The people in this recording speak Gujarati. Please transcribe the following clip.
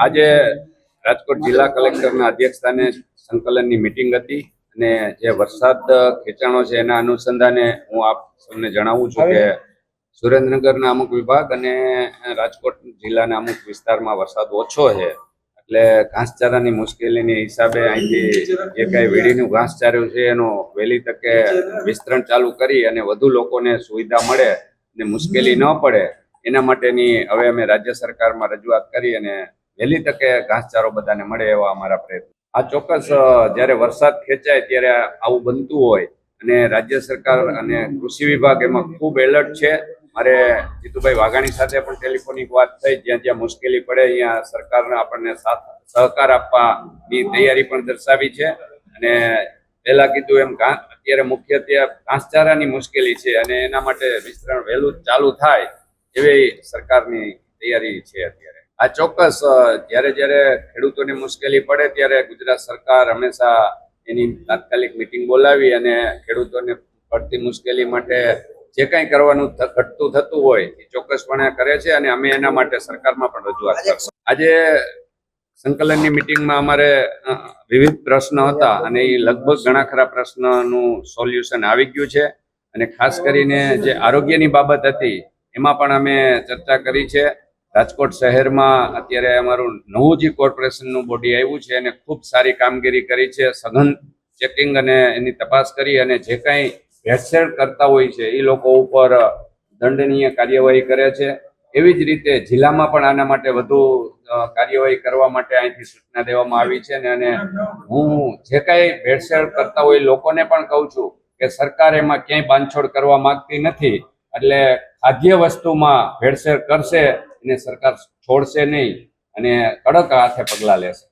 આજે રાજકોટ જિલ્લા કલેક્ટરના અધ્યક્ષસ્થાને સંકલનની મીટિંગ હતી અને જે વરસાદ ખેંચાણો છે એના અનુસંધાને હું આપ સૌને જણાવું છું કે સુરેન્દ્રનગરના અમુક વિભાગ અને રાજકોટ જિલ્લાના અમુક વિસ્તારમાં વરસાદ ઓછો છે, એટલે ઘાસચારાની મુશ્કેલીની હિસાબે અહીંથી જે કાંઈ વીડીનું ઘાસચાર્યું છે એનો વહેલી તકે વિસ્તરણ ચાલુ કરી અને વધુ લોકોને સુવિધા મળે અને મુશ્કેલી ન પડે એના માટેની હવે અમે રાજ્ય સરકારમાં રજૂઆત કરી અને વહેલી તકે ઘાસચારો બધાને મળે એવા અમારા પ્રયત્ન. આ ચોક્કસ જ્યારે વરસાદ ખેંચાય ત્યારે આવું બનતું હોય અને રાજ્ય સરકાર અને કૃષિ વિભાગ એમાં ખૂબ એલર્ટ છે. મારે જીતુભાઈ વાઘાણી સાથે પણ ટેલિફોનિક વાત થઈ, જ્યાં જ્યાં મુશ્કેલી પડે અહીંયા સરકારને આપણને સહકાર આપવાની તૈયારી પણ દર્શાવી છે. અને પહેલા કીધું એમ અત્યારે મુખ્યત્વે ઘાસચારાની મુશ્કેલી છે અને એના માટે વિસ્તરણ વહેલું ચાલુ થાય એવી સરકારની તૈયારી છે અત્યારે. આ ચોક્કસ જ્યારે જ્યારે ખેડૂતોને મુશ્કેલી પડે ત્યારે ગુજરાત સરકાર હંમેશા એની તાત્કાલિક મિટિંગ બોલાવી અને ખેડૂતોને પડતી મુશ્કેલી માટે જે કંઈ કરવાનું ઘટતું થતું હોય એ ચોક્કસપણે કરે છે અને અમે એના માટે સરકારમાં પણ રજૂઆત કરશું. આજે સંકલનની મિટિંગમાં અમારે વિવિધ પ્રશ્નો હતા અને એ લગભગ ઘણા ખરા પ્રશ્નનું સોલ્યુશન આવી ગયું છે અને ખાસ કરીને જે આરોગ્યની બાબત હતી એમાં પણ અમે ચર્ચા કરી છે. રાજકોટ શહેરમાં અત્યારે અમારું નવું જે કોર્પોરેશનનું બોડી આવ્યું છે એને ખૂબ સારી કામગીરી કરી છે. સઘન ચેકિંગ અને એની તપાસ કરી અને જે કાંઈ ભેળસેળ કરતા હોય છે એ લોકો ઉપર દંડનીય કાર્યવાહી કરે છે. એવી જ રીતે જિલ્લામાં પણ આના માટે વધુ કાર્યવાહી કરવા માટે અહીંથી સૂચના દેવામાં આવી છે અને હું જે કાંઈ ભેળસેળ કરતા હોય લોકોને પણ કહું છું કે સરકાર એમાં ક્યાંય બાંધછોડ કરવા માંગતી નથી, એટલે ખાદ્ય વસ્તુમાં ભેળસેળ કરશે એને સરકાર છોડશે નહીં અને કડક હાથે પગલાં લેશે.